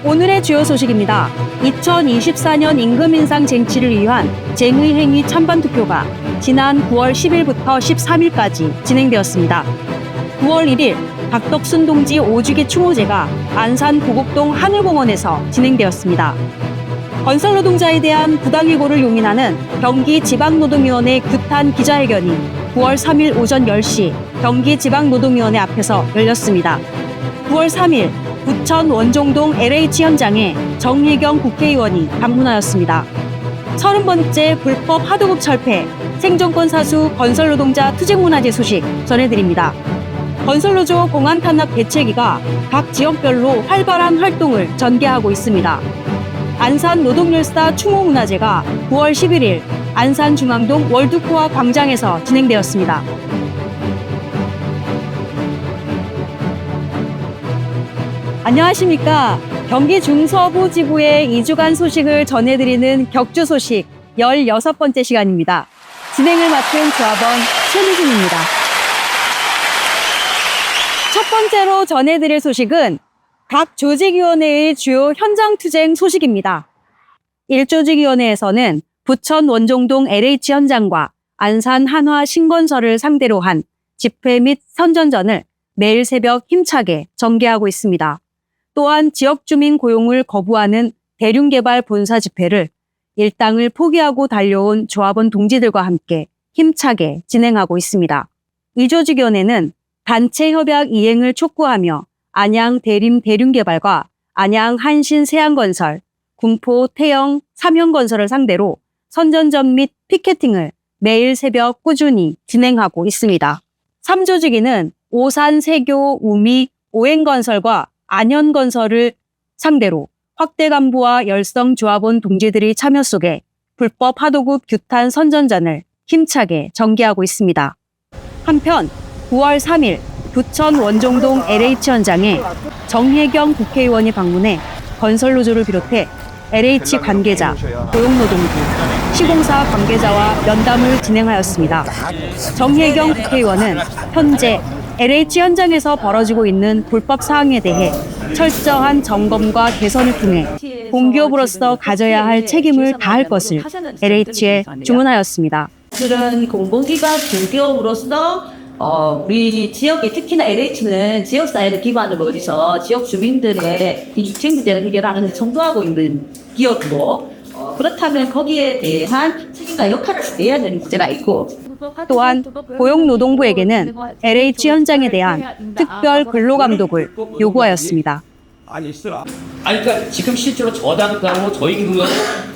오늘의 주요 소식입니다. 2024년 임금 인상 쟁취를 위한 쟁의행위 찬반 투표가 지난 9월 10일부터 13일까지 진행되었습니다. 9월 1일 박덕순 동지 5주기 추모제가 안산 보곡동 하늘공원에서 진행되었습니다. 건설 노동자에 대한 부당해고를 용인하는 경기지방노동위원회 규탄 기자회견이 9월 3일 오전 10시 경기지방노동위원회 앞에서 열렸습니다. 9월 3일 부천 원종동 LH 현장에 정혜경 국회의원이 방문하였습니다. 30번째 불법 하도급 철폐, 생존권 사수 건설노동자 투쟁문화제 소식 전해드립니다. 건설노조 공안 탄압 대책위가 각 지역별로 활발한 활동을 전개하고 있습니다. 안산 노동열사 추모문화제가 9월 11일 안산중앙동 월드코아 광장에서 진행되었습니다. 안녕하십니까. 경기 중서부 지부의 2주간 소식을 전해드리는 격주 소식 16번째 시간입니다. 진행을 맡은 조합원 최미진입니다. 첫 번째로 전해드릴 소식은 각 조직위원회의 주요 현장 투쟁 소식입니다. 1조직위원회에서는 부천 원종동 LH 현장과 안산 한화 신건설을 상대로 한 집회 및 선전전을 매일 새벽 힘차게 전개하고 있습니다. 또한 지역 주민 고용을 거부하는 대륜개발 본사 집회를 일당을 포기하고 달려온 조합원 동지들과 함께 힘차게 진행하고 있습니다. 이 조직위원회는 단체 협약 이행을 촉구하며 안양 대림 대륜개발과 안양 한신 세안건설, 군포 태영 삼현건설을 상대로 선전전 및 피켓팅을 매일 새벽 꾸준히 진행하고 있습니다. 3조직위는 오산 세교 우미 오행건설과 안현건설을 상대로 확대 간부와 열성 조합원 동지들의 참여 속에 불법 하도급 규탄 선전전을 힘차게 전개하고 있습니다. 한편 9월 3일 부천 원종동 LH 현장에 정혜경 국회의원이 방문해 건설노조를 비롯해 LH 관계자, 고용노동부, 시공사 관계자와 면담을 진행하였습니다. 정혜경 국회의원은 현재 LH 현장에서 벌어지고 있는 불법 사항에 대해 철저한 점검과 개선을 통해 공기업으로서 가져야 할 책임을 다할 것을 LH에 주문하였습니다. 그런 공공기관 공기업으로서 우리 지역에 특히나 LH는 지역사회를 기반으로 해서 지역 주민들의 이 주택 문제를 해결하는 데 청도하고 있는 기업이고 그렇다면 거기에 대한 책임과 역할을 해야 되는 문제가 있고 또한 고용노동부에게는 LH 현장에 대한 특별 근로감독을 요구하였습니다. 그러니까 지금 실제로 저당가로 저희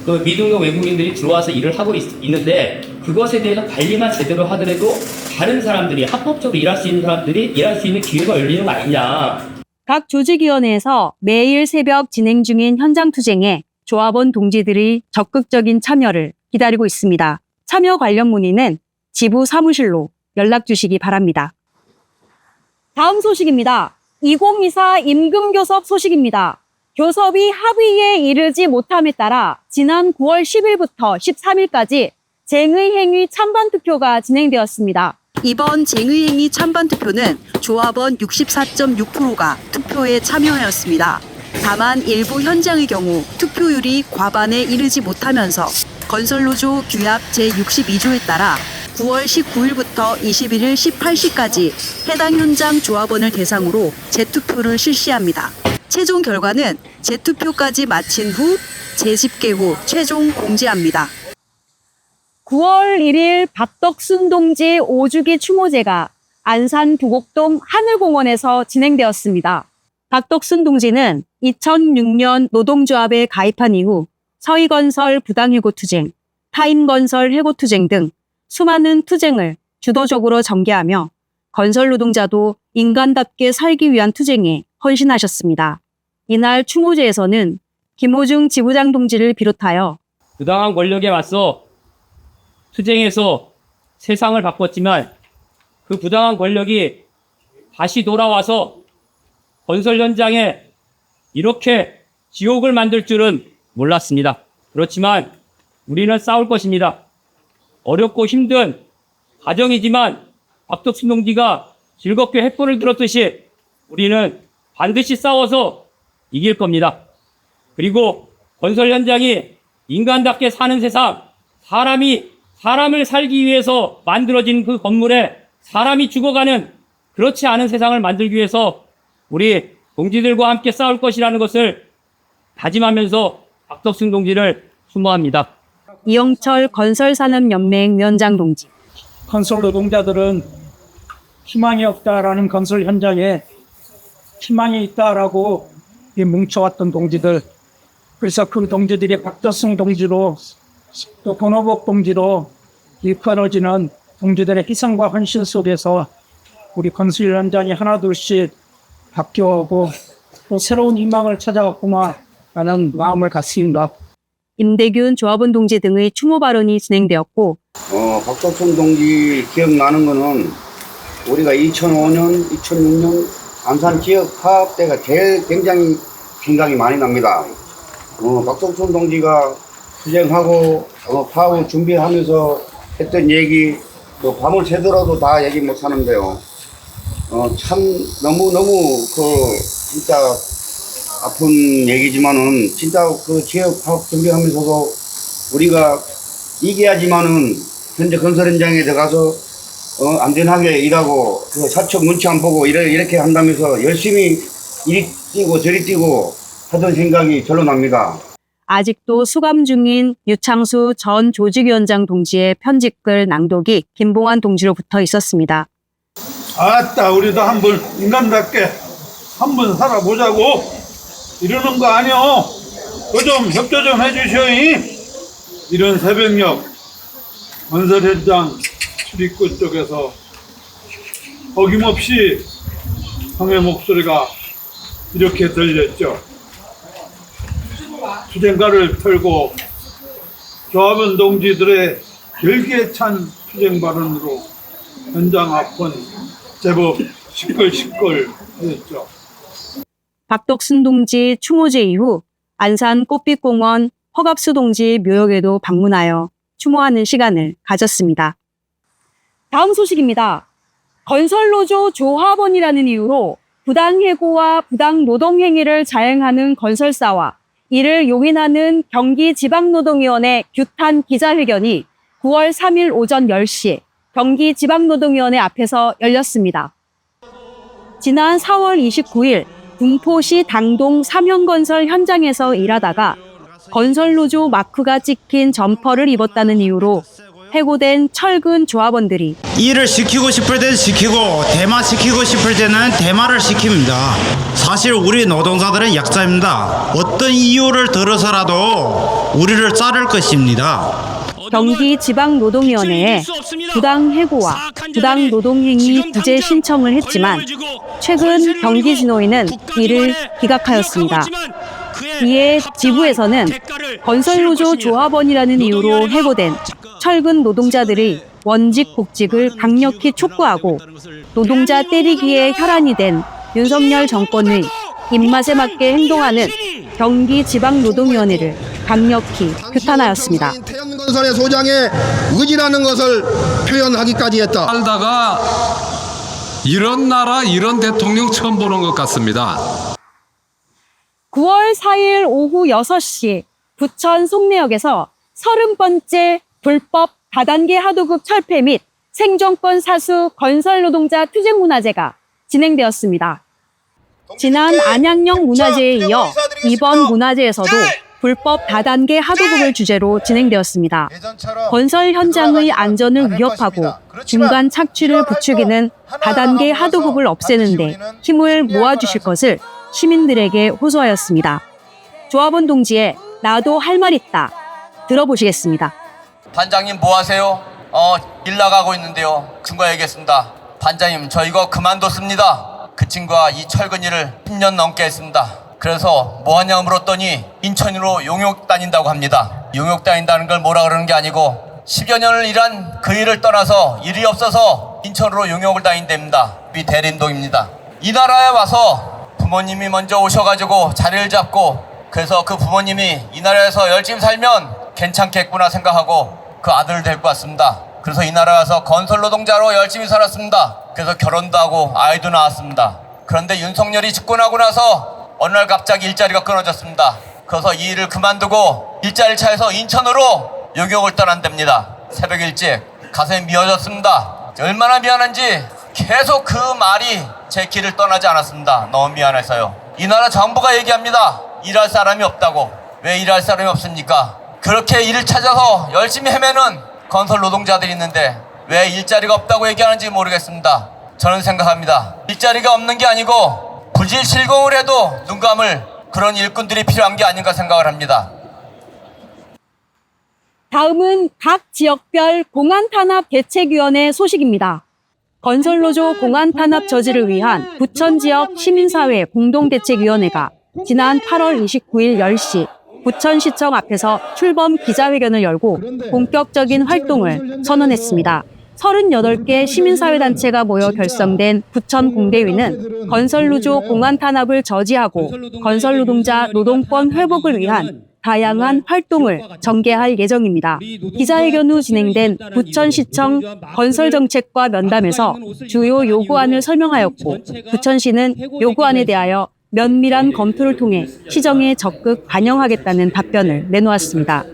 그 미등록 외국인들이 들어와서 일을 하고 있는데 그것에 대해서 관리만 제대로 하더라도 다른 사람들이 합법적으로 일할 수 있는 사람들이 일할 수 있는 기회가 열리는 거 아니냐. 각 조직위원회에서 매일 새벽 진행 중인 현장 투쟁에 조합원 동지들의 적극적인 참여를 기다리고 있습니다. 참여 관련 문의는 지부 사무실로 연락 주시기 바랍니다. 다음 소식입니다. 2024 임금교섭 소식입니다. 교섭이 합의에 이르지 못함에 따라 지난 9월 10일부터 13일까지 쟁의행위 찬반 투표가 진행되었습니다. 이번 쟁의행위 찬반 투표는 조합원 64.6%가 투표에 참여하였습니다. 다만 일부 현장의 경우 투표율이 과반에 이르지 못하면서 건설노조 규약 제62조에 따라 9월 19일부터 21일 18시까지 해당 현장 조합원을 대상으로 재투표를 실시합니다. 최종 결과는 재투표까지 마친 후 재집계 후 최종 공지합니다. 9월 1일 박덕순 동지 5주기 추모제가 안산 보곡동 하늘공원에서 진행되었습니다. 박덕순 동지는 2006년 노동조합에 가입한 이후 서희건설 부당해고 투쟁, 타임건설 해고 투쟁 등 수많은 투쟁을 주도적으로 전개하며 건설 노동자도 인간답게 살기 위한 투쟁에 헌신하셨습니다. 이날 추모제에서는 김호중 지부장 동지를 비롯하여 부당한 권력에 맞서 투쟁해서 세상을 바꿨지만 그 부당한 권력이 다시 돌아와서 건설 현장에 이렇게 지옥을 만들 줄은 몰랐습니다. 그렇지만 우리는 싸울 것입니다. 어렵고 힘든 과정이지만 박덕순 동지가 즐겁게 횃불을 들었듯이 우리는 반드시 싸워서 이길 겁니다. 그리고 건설 현장이 인간답게 사는 세상, 사람이 사람을 살기 위해서 만들어진 그 건물에 사람이 죽어가는 그렇지 않은 세상을 만들기 위해서 우리 동지들과 함께 싸울 것이라는 것을 다짐하면서 박덕순 동지를 수모합니다. 이영철 건설산업연맹 위원장 동지. 건설 노동자들은 희망이 없다라는 건설 현장에 희망이 있다라고 뭉쳐왔던 동지들, 그래서 그 동지들이 박덕순 동지로 또 권오복 동지로 이끌어지는 동지들의 희생과 헌신 속에서 우리 건설 현장이 하나둘씩 바뀌어오고 또 새로운 희망을 찾아왔구나 라는 마음을 갖습니다. 임대균 조합원 동지 등의 추모 발언이 진행되었고, 박덕순 동지 기억나는 거는 우리가 2005년, 2006년 안산 지역 파업 때가 제일 굉장히 생각이 많이 납니다. 박덕순 동지가 투쟁하고 파업 준비하면서 했던 얘기, 또 밤을 새더라도 다 얘기 못 하는데요. 참 너무 진짜 아픈 얘기지만은 진짜 그 지역 파업 준비하면서도 우리가 이겨야지만은 현재 건설 현장에 들어가서 안전하게 일하고 그 사측 눈치 안 보고 이렇게 한다면서 열심히 이리 뛰고 저리 뛰고 하던 생각이 절로 납니다. 아직도 수감 중인 유창수 전 조직위원장 동지의 편집글 낭독이 김봉환 동지로 붙어 있었습니다. 아따, 우리도 한번 인간답게 한번 살아보자고 이러는 거 아니요. 그 좀 협조 좀 해주셔이. 이런 새벽녘 건설 현장 출입구 쪽에서 어김없이 형의 목소리가 이렇게 들렸죠. 투쟁가를 털고 조합원 동지들의 결기에 찬 투쟁 발언으로 현장 앞은 제법 시끌시끌했죠. 박덕순 동지 추모제 이후 안산 꽃빛공원 허갑수 동지 묘역에도 방문하여 추모하는 시간을 가졌습니다. 다음 소식입니다. 건설노조 조합원이라는 이유로 부당해고와 부당노동행위를 자행하는 건설사와 이를 용인하는 경기지방노동위원회 규탄 기자회견이 9월 3일 오전 10시 경기지방노동위원회 앞에서 열렸습니다. 지난 4월 29일 군포시 당동 삼형건설 현장에서 일하다가 건설노조 마크가 찍힌 점퍼를 입었다는 이유로 해고된 철근 조합원들이 일을 시키고 싶을 때는 시키고 대마시키고 싶을 때는 대마를 시킵니다. 사실 우리 노동자들은 약자입니다. 어떤 이유를 들어서라도 우리를 자를 것입니다. 경기지방노동위원회에 부당해고와 부당노동행위 구제 신청을 했지만 최근 경기진노위는 이를 기각하였습니다. 이에 지부에서는 건설노조 조합원이라는 이유로 해고된 철근 노동자들의 원직 복직을 강력히 촉구하고 노동자 때리기에 혈안이 된 윤석열 정권의 입맛에 맞게 행동하는 경기지방노동위원회를 강력히 규탄하였습니다. 태양건설의 소장의 의지라는 것을 표현하기까지 했다. 살다가 이런 나라, 이런 대통령 처음 보는 것 같습니다. 9월 4일 오후 6시 부천 송내역에서 30번째 불법 다단계 하도급 철폐 및 생존권 사수 건설노동자 투쟁문화제가 진행되었습니다. 지난 안양역 문화제에 이어 이번 문화제에서도 불법 다단계 하도급을 주제로 진행되었습니다. 건설 현장의 안전을 위협하고 중간 착취를 부추기는 다단계 하도급을 없애는 데 힘을 모아주실 것을 시민들에게 호소하였습니다. 조합원 동지의 나도 할 말 있다 들어보시겠습니다. 반장님 뭐 하세요? 일 나가고 있는데요. 친구가 얘기했습니다. 반장님 저 이거 그만뒀습니다. 그 친구가 이 철근 일을 10년 넘게 했습니다. 그래서 뭐 하냐 물었더니 인천으로 용역 다닌다고 합니다. 용역 다닌다는 걸 뭐라 그러는 게 아니고 10여 년을 일한 그 일을 떠나서 일이 없어서 인천으로 용역을 다닌답니다. 이 대림동입니다. 이 나라에 와서 부모님이 먼저 오셔가지고 자리를 잡고 그래서 그 부모님이 이 나라에서 열심히 살면 괜찮겠구나 생각하고 그 아들을 데리고 왔습니다. 그래서 이 나라에 와서 건설노동자로 열심히 살았습니다. 그래서 결혼도 하고 아이도 낳았습니다. 그런데 윤석열이 집권하고 나서 어느 날 갑자기 일자리가 끊어졌습니다. 그래서 이 일을 그만두고 일자리를 찾아서 인천으로 요격을 떠난답니다. 새벽 일찍 가슴이 미어졌습니다. 얼마나 미안한지 계속 그 말이 제 길을 떠나지 않았습니다. 너무 미안해서요. 이 나라 정부가 얘기합니다. 일할 사람이 없다고. 왜 일할 사람이 없습니까? 그렇게 일을 찾아서 열심히 헤매는 건설 노동자들이 있는데 왜 일자리가 없다고 얘기하는지 모르겠습니다. 저는 생각합니다. 일자리가 없는 게 아니고 부실 실공을 해도 눈 감을 그런 일꾼들이 필요한 게 아닌가 생각을 합니다. 다음은 각 지역별 공안탄압 대책위원회 소식입니다. 건설노조 공안탄압 저지를 위한 부천 지역 시민사회 공동대책위원회가 지난 8월 29일 10시 부천시청 앞에서 출범 기자회견을 열고 본격적인 활동을 선언했습니다. 38개 시민사회단체가 모여 결성된 부천 공대위는 건설노조 공안탄압을 저지하고 건설노동자 노동권 회복을 위한 다양한 활동을 전개할 예정입니다. 기자회견 후 진행된 부천시청 건설정책과 면담에서 주요 요구안을 설명하였고 부천시는 요구안에 대하여 면밀한 검토를 통해 시정에 적극 반영하겠다는 답변을 내놓았습니다.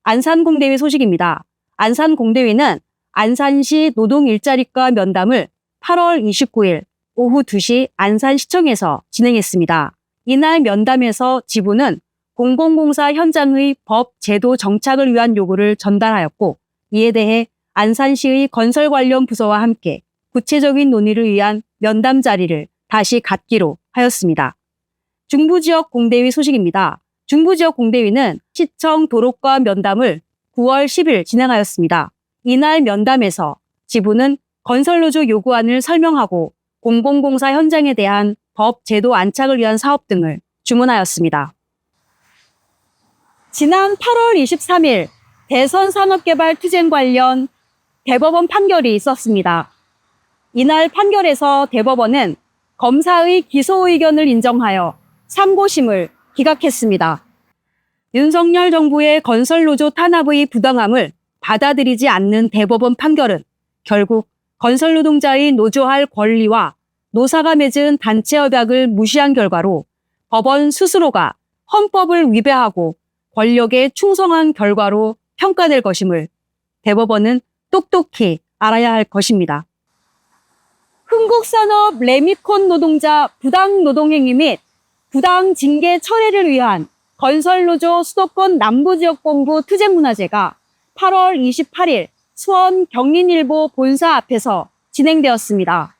안산공대위 소식입니다. 안산공대위는 안산시 노동일자리과 면담을 8월 29일 오후 2시 안산시청에서 진행했습니다. 이날 면담에서 지부는 공공공사 현장의 법, 제도 정착을 위한 요구를 전달하였고 이에 대해 안산시의 건설 관련 부서와 함께 구체적인 논의를 위한 면담 자리를 다시 갖기로 하였습니다. 중부지역 공대위 소식입니다. 중부지역 공대위는 시청 도로과 면담을 9월 10일 진행하였습니다. 이날 면담에서 지부는 건설노조 요구안을 설명하고 공공공사 현장에 대한 법, 제도 안착을 위한 사업 등을 주문하였습니다. 지난 8월 23일 대선산업개발투쟁 관련 대법원 판결이 있었습니다. 이날 판결에서 대법원은 검사의 기소 의견을 인정하여 상고심을 기각했습니다. 윤석열 정부의 건설노조 탄압의 부당함을 받아들이지 않는 대법원 판결은 결국 건설노동자의 노조할 권리와 노사가 맺은 단체협약을 무시한 결과로 법원 스스로가 헌법을 위배하고 권력에 충성한 결과로 평가될 것임을 대법원은 똑똑히 알아야 할 것입니다. 흥국산업 레미콘 노동자 부당노동행위 및 부당징계 철회를 위한 건설노조 수도권 남부지역본부 투쟁문화제가 8월 28일 수원 경인일보 본사 앞에서 진행되었습니다.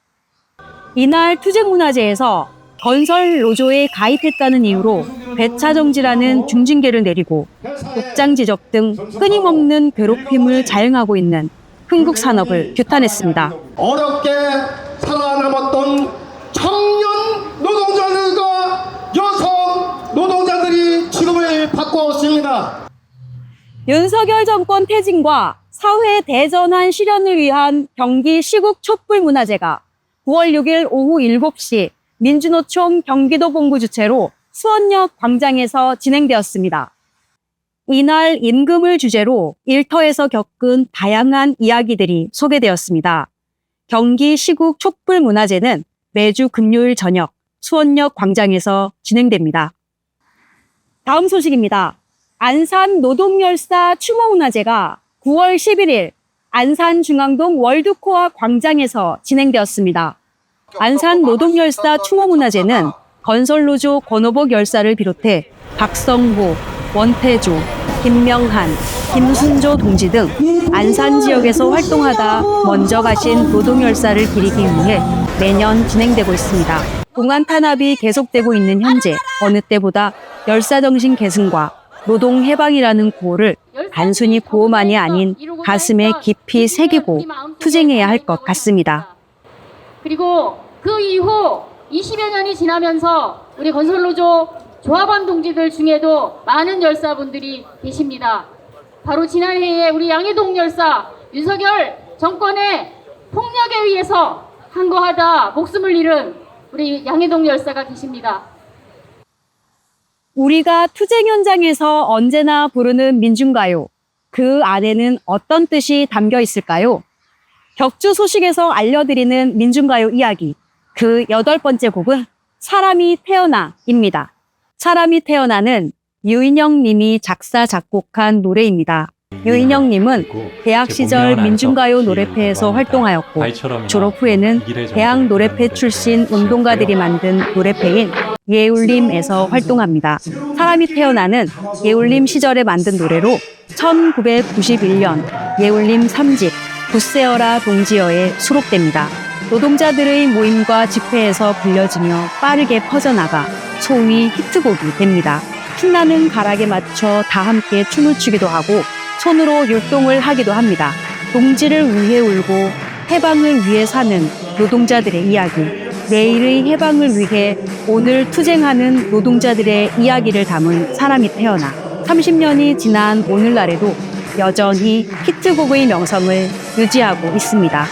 이날 투쟁문화제에서 건설노조에 가입했다는 이유로 배차정지라는 중징계를 내리고 복장 지적 등 끊임없는 괴롭힘을 자행하고 있는 흥국산업을 규탄했습니다. 어렵게 살아남았던 청년 노동자들과 여성 노동자들이 지금을 받고 있습니다. 윤석열 정권 퇴진과 사회 대전환 실현을 위한 경기 시국 촛불문화제가 9월 6일 오후 7시 민주노총 경기도본부 주최로 수원역 광장에서 진행되었습니다. 이날 임금을 주제로 일터에서 겪은 다양한 이야기들이 소개되었습니다. 경기 시국 촛불문화제는 매주 금요일 저녁 수원역 광장에서 진행됩니다. 다음 소식입니다. 안산 노동열사 추모문화제가 9월 11일 안산중앙동 월드코아 광장에서 진행되었습니다. 안산 노동열사 추모문화제는 건설노조 권오복 열사를 비롯해 박성호, 원태조, 김명한, 김순조 동지 등 안산 지역에서 활동하다 먼저 가신 노동열사를 기리기 위해 매년 진행되고 있습니다. 공안 탄압이 계속되고 있는 현재 어느 때보다 열사정신 계승과 노동 해방이라는 구호를 단순히 구호만이 아닌 가슴에 깊이 새기고 투쟁해야 할 것 같습니다. 그리고 그 이후 20여 년이 지나면서 우리 건설노조 조합원 동지들 중에도 많은 열사분들이 계십니다. 바로 지난해에 우리 양해동 열사 윤석열 정권의 폭력에 의해서 항거하다 목숨을 잃은 우리 양해동 열사가 계십니다. 우리가 투쟁 현장에서 언제나 부르는 민중가요. 그 안에는 어떤 뜻이 담겨 있을까요? 격주 소식에서 알려드리는 민중가요 이야기. 그 8번째 곡은 사람이 태어나입니다. 사람이 태어나는 유인영 님이 작사, 작곡한 노래입니다. 유인영 님은 대학 시절 민중가요 노래패에서 활동하였고 졸업 후에는 대학 노래패 출신 운동가들이 만든 노래패인 예울림에서 활동합니다. 사람이 태어나는 예울림 시절에 만든 노래로 1991년 예울림 3집 굿세어라 동지어에 수록됩니다. 노동자들의 모임과 집회에서 불려지며 빠르게 퍼져나가 소위 히트곡이 됩니다. 신나는 가락에 맞춰 다 함께 춤을 추기도 하고 손으로 율동을 하기도 합니다. 동지를 위해 울고 해방을 위해 사는 노동자들의 이야기, 내일의 해방을 위해 오늘 투쟁하는 노동자들의 이야기를 담은 사람이 태어나 30년이 지난 오늘날에도 여전히 히트곡의 명성을 유지하고 있습니다.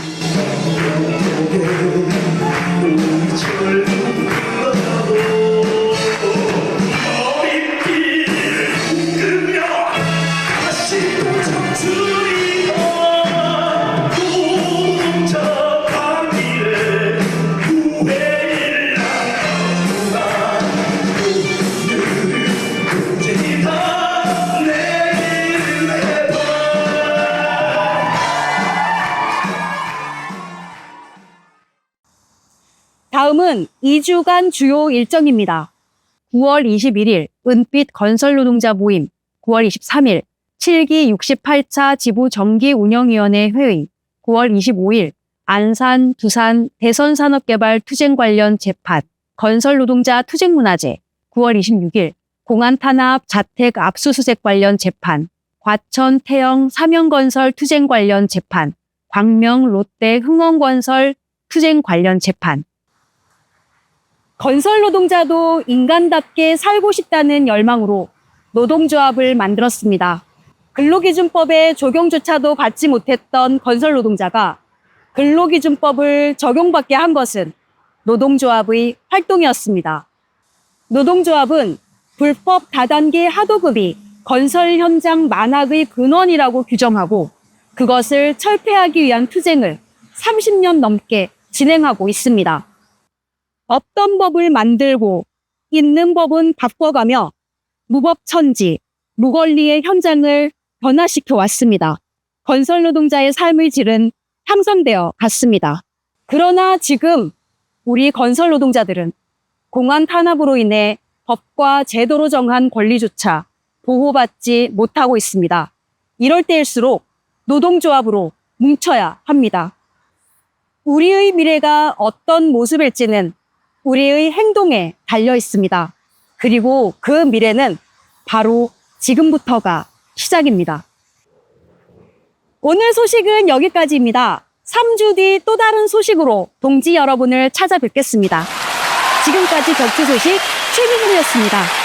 다음은 2주간 주요 일정입니다. 9월 21일 은빛 건설노동자 모임, 9월 23일 7기 68차 지부 정기운영위원회 회의, 9월 25일 안산, 두산 대선산업개발 투쟁 관련 재판, 건설노동자 투쟁문화제, 9월 26일 공안탄압 자택 압수수색 관련 재판, 과천 태영 삼연건설 투쟁 관련 재판, 광명 롯데 흥원건설 투쟁 관련 재판. 건설 노동자도 인간답게 살고 싶다는 열망으로 노동조합을 만들었습니다. 근로기준법의 적용조차도 받지 못했던 건설 노동자가 근로기준법을 적용받게 한 것은 노동조합의 활동이었습니다. 노동조합은 불법 다단계 하도급이 건설 현장 만학의 근원이라고 규정하고 그것을 철폐하기 위한 투쟁을 30년 넘게 진행하고 있습니다. 없던 법을 만들고 있는 법은 바꿔가며 무법천지, 무권리의 현장을 변화시켜 왔습니다. 건설 노동자의 삶의 질은 향상되어 갔습니다. 그러나 지금 우리 건설 노동자들은 공안 탄압으로 인해 법과 제도로 정한 권리조차 보호받지 못하고 있습니다. 이럴 때일수록 노동조합으로 뭉쳐야 합니다. 우리의 미래가 어떤 모습일지는 우리의 행동에 달려 있습니다. 그리고 그 미래는 바로 지금부터가 시작입니다. 오늘 소식은 여기까지입니다. 3주 뒤 또 다른 소식으로 동지 여러분을 찾아뵙겠습니다. 지금까지 격투 소식 최민훈이었습니다.